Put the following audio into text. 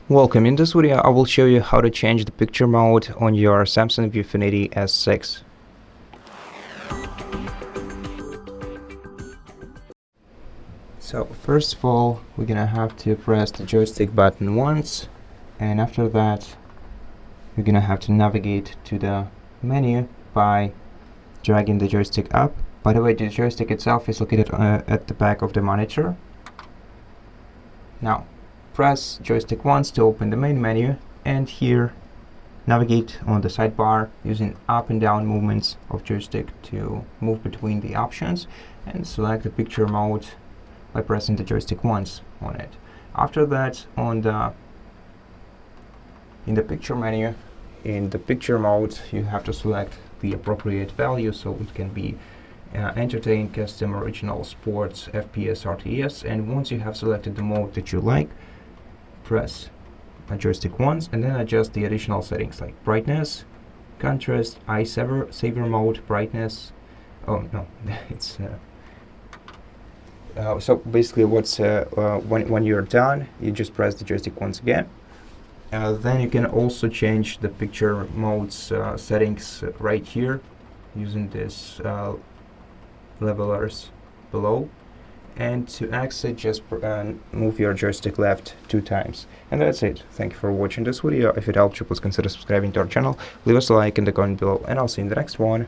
Welcome. In this video I will show you how to change the picture mode on your Samsung ViewFinity S6. So first of all, we're gonna have to press the joystick button once, and after that you're gonna have to navigate to the menu by dragging the joystick up. By the way, the joystick itself is located at the back of the monitor. Now press joystick once to open the main menu, and here navigate on the sidebar using up and down movements of joystick to move between the options, and select the picture mode by pressing the joystick once on it. After that, in the picture menu, in the picture mode, you have to select the appropriate value, so it can be entertain, custom, original, sports, FPS, RTS, and once you have selected the mode that you like, press a joystick once and then adjust the additional settings like brightness, contrast, eye saver mode, brightness. Oh no, it's so basically what's when you're done, you just press the joystick once again. Then you can also change the picture mode's settings right here using this levelers below. And to exit, just move your joystick left 2 times. And that's it. Thank you for watching this video. If it helped you, please consider subscribing to our channel, leave us a like in the comment below, and I'll see you in the next one.